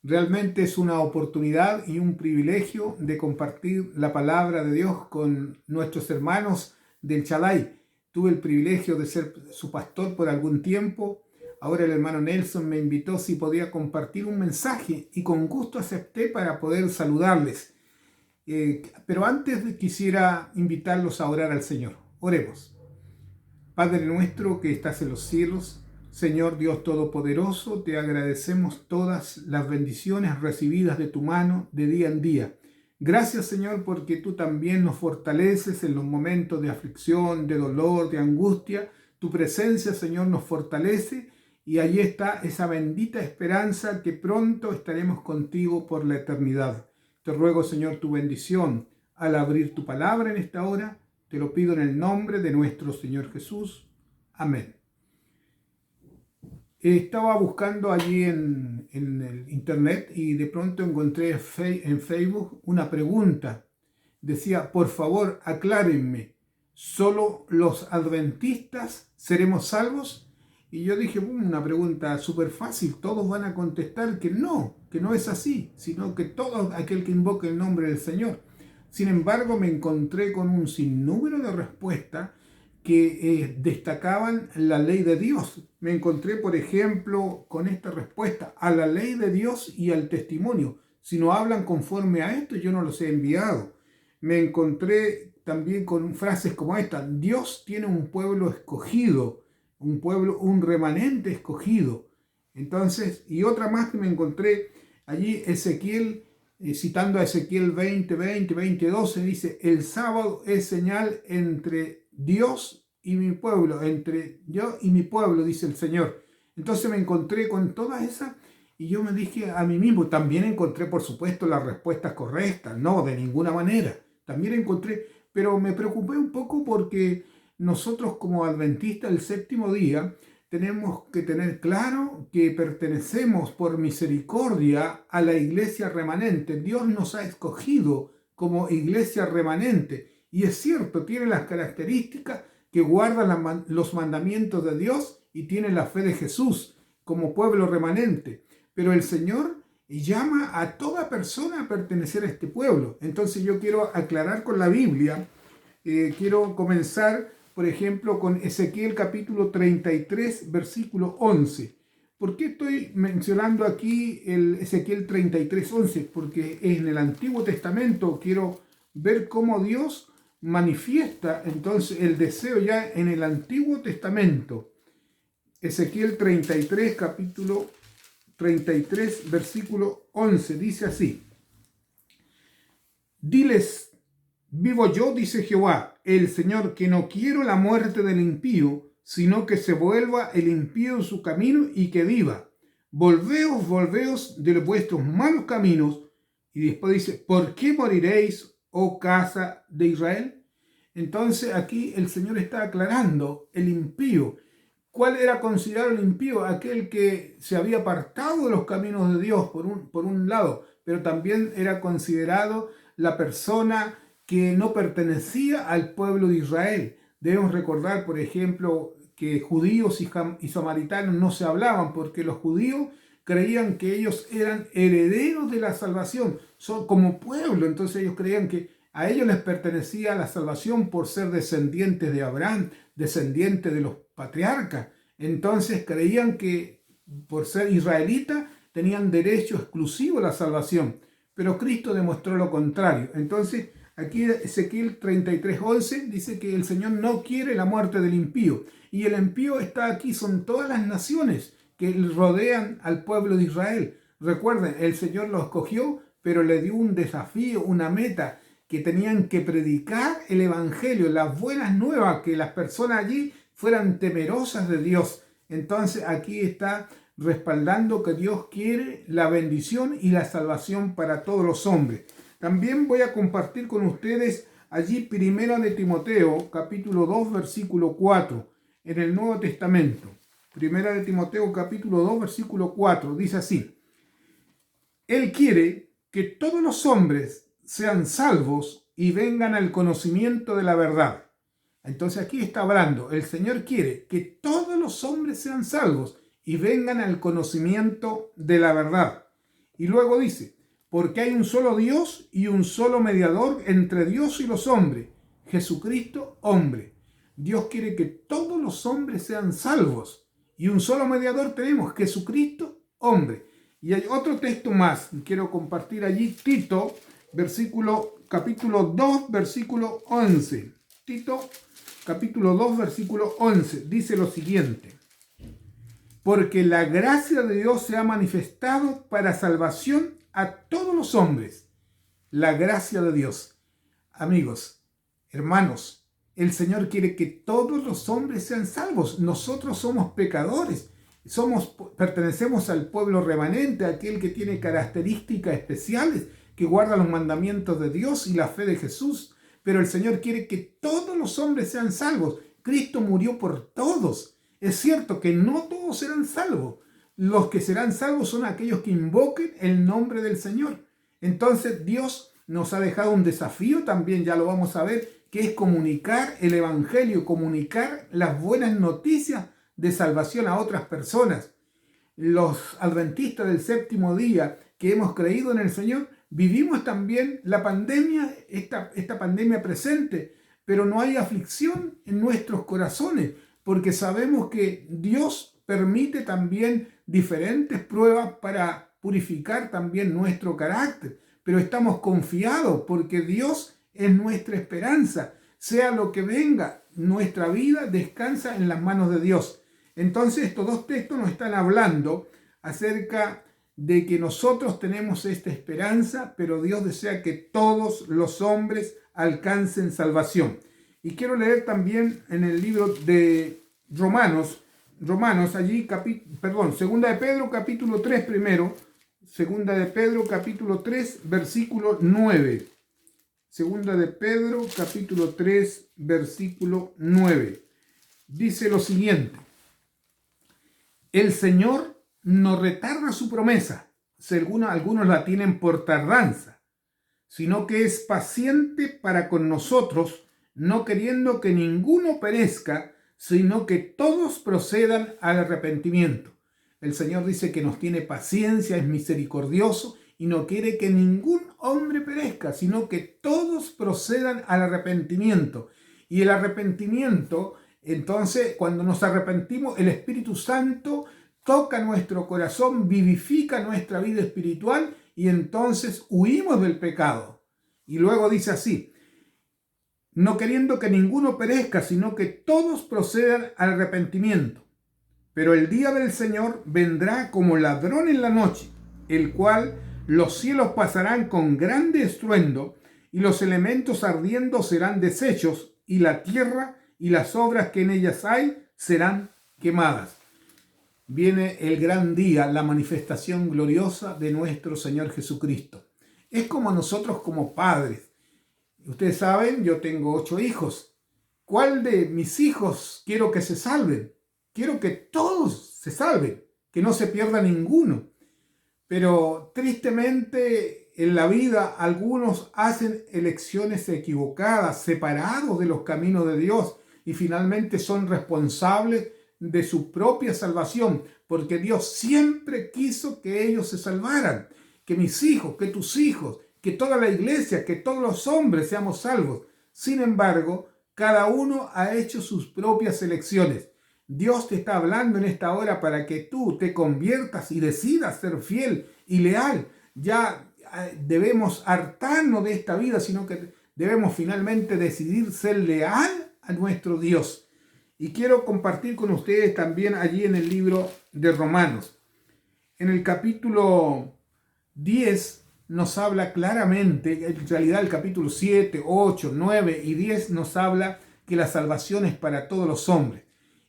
Realmente es una oportunidad y un privilegio de compartir la palabra de Dios con nuestros hermanos del Chalay. Tuve el privilegio de ser su pastor por algún tiempo. Ahora el hermano Nelson me invitó si podía compartir un mensaje y con gusto acepté para poder saludarles. Pero antes quisiera invitarlos a orar al Señor. Oremos. Padre nuestro que estás en los cielos, Señor Dios Todopoderoso, te agradecemos todas las bendiciones recibidas de tu mano de día en día. Gracias, Señor, porque tú también nos fortaleces en los momentos de aflicción, de dolor, de angustia. Tu presencia, Señor, nos fortalece y allí está esa bendita esperanza que pronto estaremos contigo por la eternidad. Te ruego, Señor, tu bendición al abrir tu palabra en esta hora. Te lo pido en el nombre de nuestro Señor Jesús. Amén. Estaba buscando allí en el internet y de pronto encontré en Facebook una pregunta. Decía, por favor, aclárenme, ¿solo los adventistas seremos salvos? Y yo dije, una pregunta súper fácil, todos van a contestar que no es así, sino que todo aquel que invoque el nombre del Señor. Sin embargo, me encontré con un sinnúmero de respuestas que destacaban la ley de Dios. Me encontré, por ejemplo, con esta respuesta, a la ley de Dios y al testimonio. Si no hablan conforme a esto, yo no los he enviado. Me encontré también con frases como esta, Dios tiene un pueblo escogido, un remanente escogido. Entonces, y otra más que me encontré allí, Ezequiel, citando a Ezequiel 20:12, dice, el sábado es señal entre Dios y mi pueblo, entre yo y mi pueblo, dice el Señor. Entonces me encontré con todas esas y yo me dije a mí mismo, también encontré por supuesto las respuestas correctas, no, de ninguna manera, también encontré, pero me preocupé un poco porque nosotros como adventistas del séptimo día tenemos que tener claro que pertenecemos por misericordia a la iglesia remanente. Dios nos ha escogido como iglesia remanente. Y es cierto, tiene las características que guarda los mandamientos de Dios y tiene la fe de Jesús como pueblo remanente. Pero el Señor llama a toda persona a pertenecer a este pueblo. Entonces yo quiero aclarar con la Biblia, quiero comenzar por ejemplo, con Ezequiel capítulo 33, versículo 11. ¿Por qué estoy mencionando aquí el Ezequiel 33, 11? Porque en el Antiguo Testamento quiero ver cómo Dios manifiesta entonces el deseo ya en el Antiguo Testamento. Ezequiel 33, capítulo 33, versículo 11, dice así. Diles, vivo yo, dice Jehová, el Señor, que no quiero la muerte del impío, sino que se vuelva el impío en su camino y que viva. Volveos de vuestros malos caminos. Y después dice, ¿por qué moriréis, oh casa de Israel? Entonces aquí el Señor está aclarando el impío. ¿Cuál era considerado el impío? Aquel que se había apartado de los caminos de Dios, por un lado, pero también era considerado la persona que no pertenecía al pueblo de Israel. Debemos recordar, por ejemplo, que judíos y samaritanos no se hablaban porque los judíos creían que ellos eran herederos de la salvación, son como pueblo, entonces ellos creían que a ellos les pertenecía la salvación por ser descendientes de Abraham, descendientes de los patriarcas. Entonces creían que por ser israelitas tenían derecho exclusivo a la salvación, pero Cristo demostró lo contrario. Entonces aquí Ezequiel 33:11 dice que el Señor no quiere la muerte del impío. Y el impío está aquí, son todas las naciones que rodean al pueblo de Israel. Recuerden, el Señor lo escogió, pero le dio un desafío, una meta, que tenían que predicar el Evangelio, las buenas nuevas, que las personas allí fueran temerosas de Dios. Entonces aquí está respaldando que Dios quiere la bendición y la salvación para todos los hombres. También voy a compartir con ustedes allí 1 de Timoteo, capítulo 2, versículo 4, en el Nuevo Testamento. 1 de Timoteo, capítulo 2, versículo 4, dice así. Él quiere que todos los hombres sean salvos y vengan al conocimiento de la verdad. Entonces aquí está hablando, el Señor quiere que todos los hombres sean salvos y vengan al conocimiento de la verdad. Y luego dice, porque hay un solo Dios y un solo mediador entre Dios y los hombres, Jesucristo, hombre. Dios quiere que todos los hombres sean salvos. Y un solo mediador tenemos, Jesucristo, hombre. Y hay otro texto más, quiero compartir allí, Tito, capítulo 2, versículo 11. Tito, capítulo 2, versículo 11, dice lo siguiente. Porque la gracia de Dios se ha manifestado para salvación a todos los hombres. La gracia de Dios. Amigos, hermanos, el Señor quiere que todos los hombres sean salvos. Nosotros somos pecadores. Pertenecemos al pueblo remanente, aquel que tiene características especiales, que guarda los mandamientos de Dios y la fe de Jesús. Pero el Señor quiere que todos los hombres sean salvos. Cristo murió por todos. Es cierto que no todos serán salvos. Los que serán salvos son aquellos que invoquen el nombre del Señor. Entonces Dios nos ha dejado un desafío también, ya lo vamos a ver, que es comunicar el Evangelio, comunicar las buenas noticias de salvación a otras personas. Los adventistas del séptimo día que hemos creído en el Señor, vivimos también la pandemia, esta pandemia presente, pero no hay aflicción en nuestros corazones, porque sabemos que Dios permite también diferentes pruebas para purificar también nuestro carácter, pero estamos confiados porque Dios es nuestra esperanza. Sea lo que venga, nuestra vida descansa en las manos de Dios. Entonces estos dos textos nos están hablando acerca de que nosotros tenemos esta esperanza, pero Dios desea que todos los hombres alcancen salvación. Y quiero leer también en el libro de Romanos, allí, segunda de Pedro, capítulo 3 primero, segunda de Pedro, capítulo 3, versículo 9. Segunda de Pedro, capítulo 3, versículo 9. Dice lo siguiente. El Señor no retarda su promesa, según algunos la tienen por tardanza, sino que es paciente para con nosotros, no queriendo que ninguno perezca, sino que todos procedan al arrepentimiento. El Señor dice que nos tiene paciencia, es misericordioso y no quiere que ningún hombre perezca, sino que todos procedan al arrepentimiento. Y el arrepentimiento, entonces, cuando nos arrepentimos, el Espíritu Santo toca nuestro corazón, vivifica nuestra vida espiritual y entonces huimos del pecado. Y luego dice así, no queriendo que ninguno perezca, sino que todos procedan al arrepentimiento. Pero el día del Señor vendrá como ladrón en la noche, el cual los cielos pasarán con grande estruendo, y los elementos ardiendo serán deshechos, y la tierra y las obras que en ellas hay serán quemadas. Viene el gran día, la manifestación gloriosa de nuestro Señor Jesucristo. Es como nosotros como padres. Ustedes saben, yo tengo 8 hijos. ¿Cuál de mis hijos quiero que se salven? Quiero que todos se salven, que no se pierda ninguno. Pero tristemente en la vida algunos hacen elecciones equivocadas, separados de los caminos de Dios y finalmente son responsables de su propia salvación, porque Dios siempre quiso que ellos se salvaran, que mis hijos, que tus hijos, que toda la iglesia, que todos los hombres seamos salvos. Sin embargo, cada uno ha hecho sus propias elecciones. Dios te está hablando en esta hora para que tú te conviertas y decidas ser fiel y leal. Ya debemos hartarnos de esta vida, sino que debemos finalmente decidir ser leal a nuestro Dios. Y quiero compartir con ustedes también allí en el libro de Romanos. En el capítulo 10 nos habla claramente, en realidad el capítulo 7, 8, 9 y 10 nos habla que la salvación es para todos los hombres.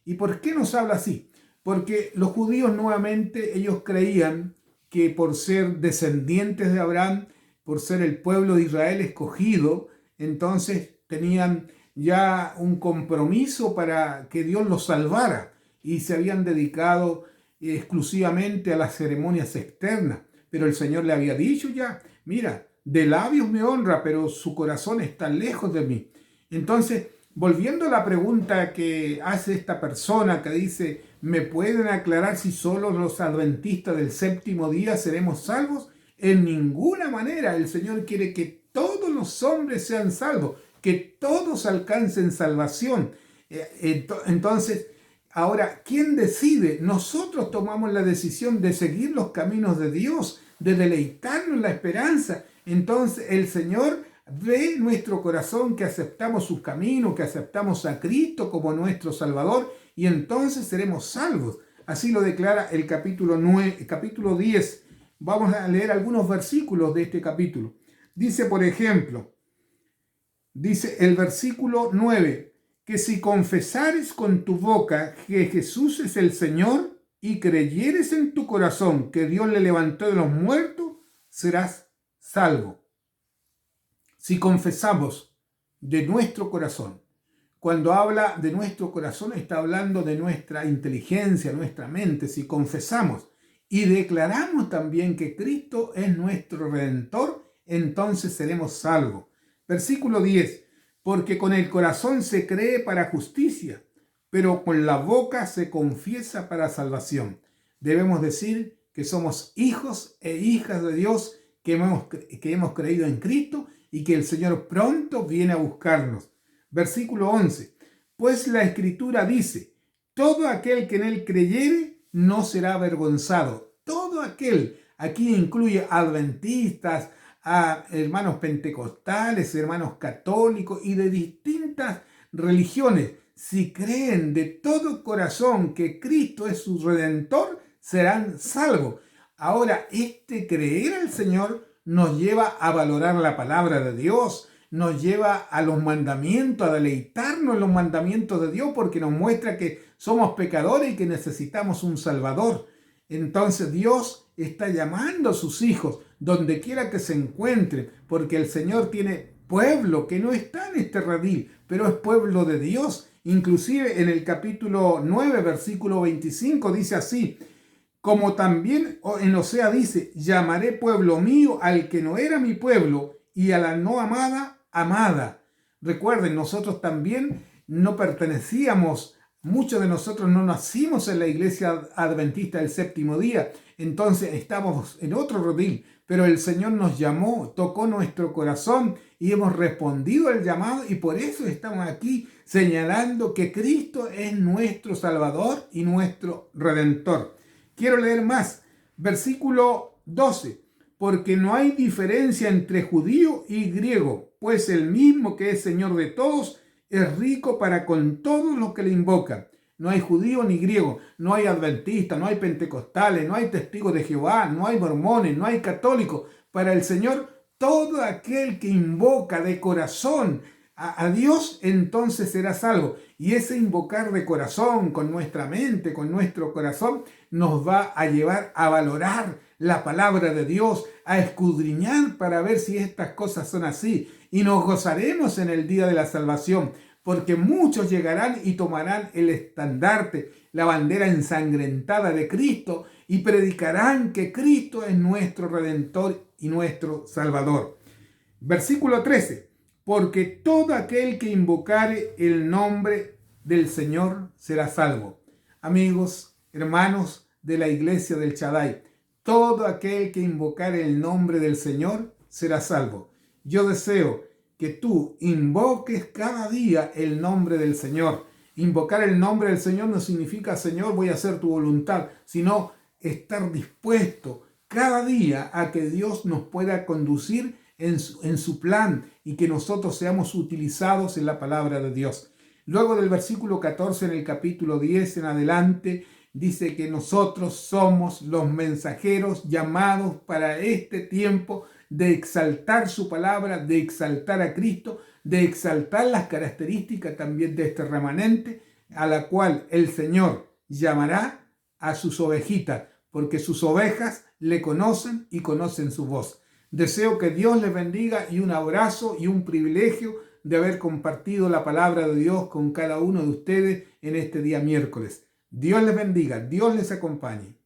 ¿Y por qué nos habla así? Porque los judíos nuevamente, ellos creían que por ser descendientes de Abraham, por ser el pueblo de Israel escogido, entonces tenían ya un compromiso para que Dios los salvara y se habían dedicado exclusivamente a las ceremonias externas. Pero el Señor le había dicho ya, mira, de labios me honra, pero su corazón está lejos de mí. Entonces, volviendo a la pregunta que hace esta persona que dice, ¿me pueden aclarar si solo los adventistas del séptimo día seremos salvos? En ninguna manera. El Señor quiere que todos los hombres sean salvos, que todos alcancen salvación. Entonces, ahora, ¿quién decide? Nosotros tomamos la decisión de seguir los caminos de Dios, de deleitarnos en la esperanza. Entonces, el Señor ve nuestro corazón, que aceptamos sus caminos, que aceptamos a Cristo como nuestro Salvador, y entonces seremos salvos. Así lo declara el capítulo 10. Vamos a leer algunos versículos de este capítulo. Dice, por ejemplo, dice el versículo 9, que si confesares con tu boca que Jesús es el Señor y creyeres en tu corazón que Dios le levantó de los muertos, serás salvo. Si confesamos de nuestro corazón, cuando habla de nuestro corazón está hablando de nuestra inteligencia, nuestra mente. Si confesamos y declaramos también que Cristo es nuestro Redentor, entonces seremos salvos. Versículo 10. Porque con el corazón se cree para justicia, pero con la boca se confiesa para salvación. Debemos decir que somos hijos e hijas de Dios, que hemos creído en Cristo y que el Señor pronto viene a buscarnos. Versículo 11. Pues la Escritura dice, todo aquel que en él creyere no será avergonzado. Todo aquel, aquí incluye adventistas, a hermanos pentecostales, hermanos católicos y de distintas religiones. Si creen de todo corazón que Cristo es su Redentor, serán salvos. Ahora, creer al Señor nos lleva a valorar la palabra de Dios, nos lleva a los mandamientos, a deleitarnos en los mandamientos de Dios, porque nos muestra que somos pecadores y que necesitamos un Salvador. Entonces Dios está llamando a sus hijos, donde quiera que se encuentren, porque el Señor tiene pueblo que no está en este redil, pero es pueblo de Dios. Inclusive en el capítulo 9, versículo 25, dice así, como también en Osea dice, llamaré pueblo mío al que no era mi pueblo y a la no amada, amada. Recuerden, nosotros también no pertenecíamos, muchos de nosotros no nacimos en la iglesia adventista del séptimo día, entonces estábamos en otro redil, pero el Señor nos llamó, tocó nuestro corazón y hemos respondido al llamado, y por eso estamos aquí señalando que Cristo es nuestro Salvador y nuestro Redentor. Quiero leer más, versículo 12. Porque no hay diferencia entre judío y griego, pues el mismo que es Señor de todos es rico para con todos los que le invocan. No hay judío ni griego, no hay adventistas, no hay pentecostales, no hay testigos de Jehová, no hay mormones, no hay católicos. Para el Señor, todo aquel que invoca de corazón a Dios, entonces será salvo. Y ese invocar de corazón, con nuestra mente, con nuestro corazón, nos va a llevar a valorar la palabra de Dios, a escudriñar para ver si estas cosas son así. Y nos gozaremos en el día de la salvación, porque muchos llegarán y tomarán el estandarte, la bandera ensangrentada de Cristo, y predicarán que Cristo es nuestro Redentor y nuestro Salvador. Versículo 13. Porque todo aquel que invocare el nombre del Señor será salvo. Amigos, hermanos de la iglesia del Shaddai, todo aquel que invocare el nombre del Señor será salvo. Yo deseo que tú invoques cada día el nombre del Señor. Invocar el nombre del Señor no significa, Señor, voy a hacer tu voluntad, sino estar dispuesto cada día a que Dios nos pueda conducir en su plan y que nosotros seamos utilizados en la palabra de Dios. Luego del versículo 14 en el capítulo 10 en adelante, dice que nosotros somos los mensajeros llamados para este tiempo de exaltar su palabra, de exaltar a Cristo, de exaltar las características también de este remanente, a la cual el Señor llamará a sus ovejitas, porque sus ovejas le conocen y conocen su voz. Deseo que Dios les bendiga y un abrazo y un privilegio de haber compartido la palabra de Dios con cada uno de ustedes en este día miércoles. Dios les bendiga, Dios les acompañe.